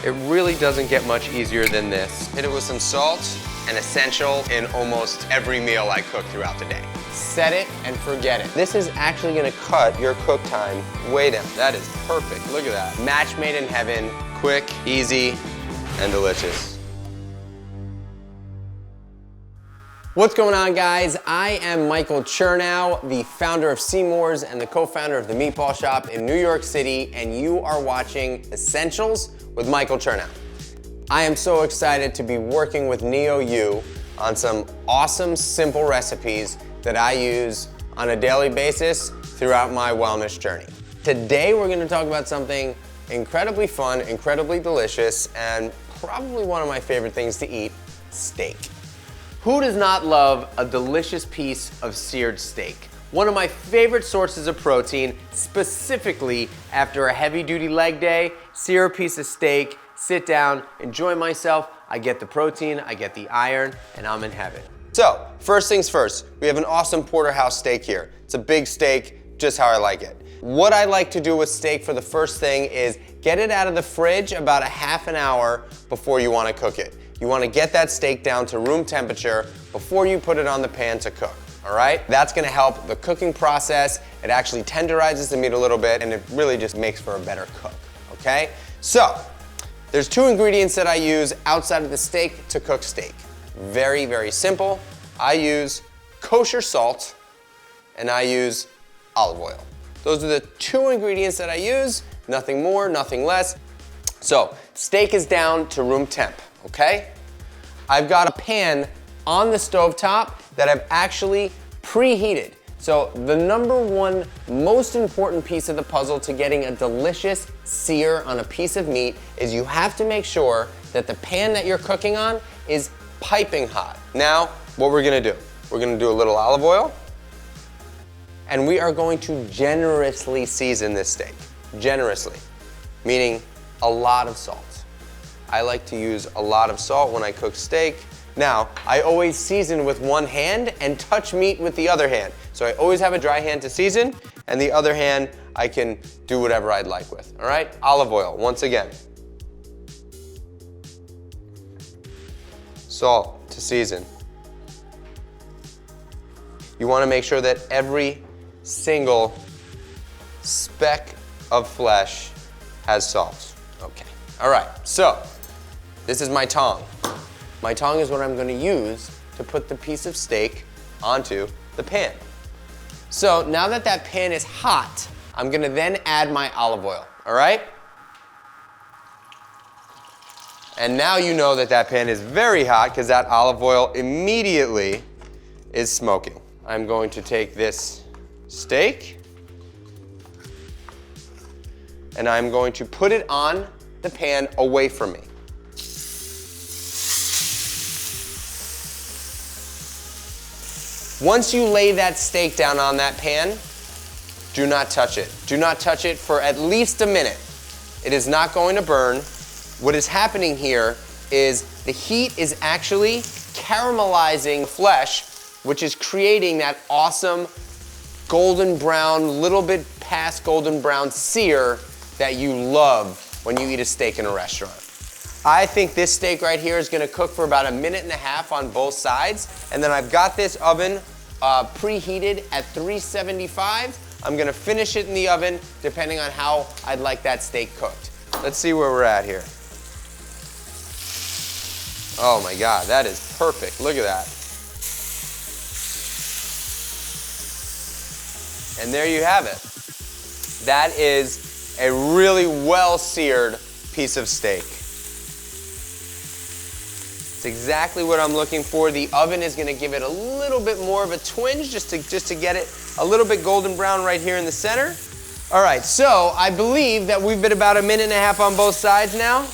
It really doesn't get much easier than this. Hit it with some salt, an essential in almost every meal I cook throughout the day. Set it and forget it. This is actually gonna cut your cook time way down. That is perfect, look at that. Match made in heaven, quick, easy, and delicious. What's going on, guys? I am Michael Chernow, the founder of Seymour's and the co-founder of the Meatball Shop in New York City, and you are watching Essentials with Michael Chernow. I am so excited to be working with NEOU on some awesome, simple recipes that I use on a daily basis throughout my wellness journey. Today, we're gonna talk about something incredibly fun, incredibly delicious, and probably one of my favorite things to eat, steak. Who does not love a delicious piece of seared steak? One of my favorite sources of protein, specifically after a heavy-duty leg day, sear a piece of steak, sit down, enjoy myself, I get the protein, I get the iron, and I'm in heaven. So, first things first, we have an awesome porterhouse steak here. It's a big steak, just how I like it. What I like to do with steak for the first thing is get it out of the fridge about a half an hour before you want to cook it. You want to get that steak down to room temperature before you put it on the pan to cook, all right? That's going to help the cooking process. It actually tenderizes the meat a little bit, and it really just makes for a better cook, okay? So, there's two ingredients that I use outside of the steak to cook steak. Very, very simple. I use kosher salt, and I use olive oil. Those are the two ingredients that I use, nothing more, nothing less. So, steak is down to room temp. Okay? I've got a pan on the stovetop that I've actually preheated. So the number one most important piece of the puzzle to getting a delicious sear on a piece of meat is you have to make sure that the pan that you're cooking on is piping hot. Now, what we're gonna do, we're gonna do a little olive oil, and we are going to generously season this steak. Generously, meaning a lot of salt. I like to use a lot of salt when I cook steak. Now, I always season with one hand and touch meat with the other hand. So I always have a dry hand to season, and the other hand I can do whatever I'd like with, all right? Olive oil, once again. Salt to season. You wanna make sure that every single speck of flesh has salt. Okay, all right, so, this is my tong. My tong is what I'm gonna use to put the piece of steak onto the pan. So now that that pan is hot, I'm gonna then add my olive oil, all right? And now you know that that pan is very hot because that olive oil immediately is smoking. I'm going to take this steak and I'm going to put it on the pan away from me. Once you lay that steak down on that pan, do not touch it. Do not touch it for at least a minute. It is not going to burn. What is happening here is the heat is actually caramelizing flesh, which is creating that awesome golden brown, little bit past golden brown sear that you love when you eat a steak in a restaurant. I think this steak right here is gonna cook for about 1.5 minutes on both sides, and then I've got this oven preheated at 375. I'm gonna finish it in the oven depending on how I'd like that steak cooked. Let's see where we're at here. Oh my God, that is perfect, look at that. And there you have it. That is a really well-seared piece of steak. It's exactly what I'm looking for. The oven is gonna give it a little bit more of a twinge just to get it a little bit golden brown right here in the center. All right, so I believe that we've been about 1.5 minutes on both sides now.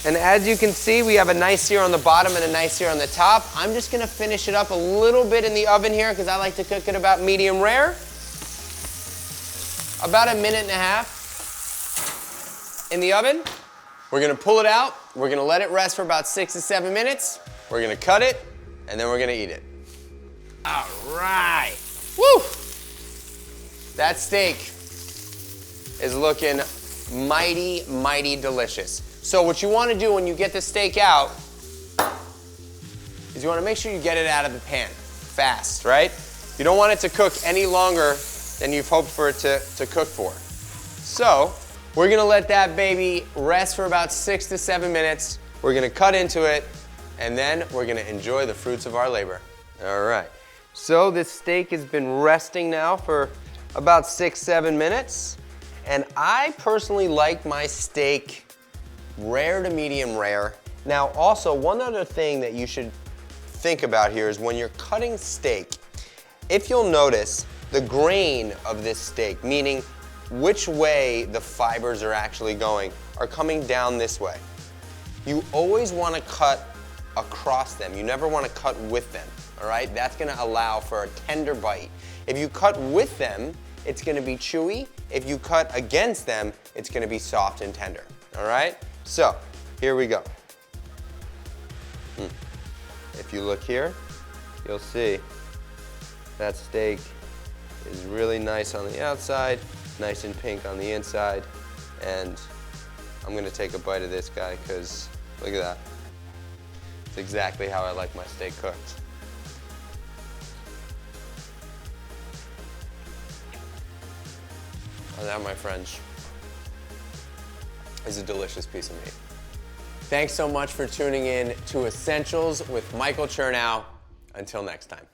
And as you can see, we have a nice sear on the bottom and a nice sear on the top. I'm just gonna finish it up a little bit in the oven here because I like to cook it about medium rare. About 1.5 minutes in the oven. We're gonna pull it out. We're gonna let it rest for about 6 to 7 minutes. We're gonna cut it, and then we're gonna eat it. All right, woo! That steak is looking mighty, mighty delicious. So what you want to do when you get the steak out is you want to make sure you get it out of the pan fast, right? You don't want it to cook any longer than you've hoped for it to cook for. So we're going to let that baby rest for about 6 to 7 minutes. We're going to cut into it, and then we're going to enjoy the fruits of our labor. All right. So this steak has been resting now for about 6-7 minutes. And I personally like my steak rare to medium rare. Now also, one other thing that you should think about here is when you're cutting steak, if you'll notice the grain of this steak, meaning which way the fibers are actually going, are coming down this way. You always want to cut across them. You never want to cut with them, all right? That's going to allow for a tender bite. If you cut with them, it's going to be chewy. If you cut against them, it's going to be soft and tender, all right? So, here we go. If you look here, you'll see that steak is really nice on the outside, nice and pink on the inside, and I'm going to take a bite of this guy because look at that. It's exactly how I like my steak cooked. And that, my friends, is a delicious piece of meat. Thanks so much for tuning in to Essentials with Michael Chernow. Until next time.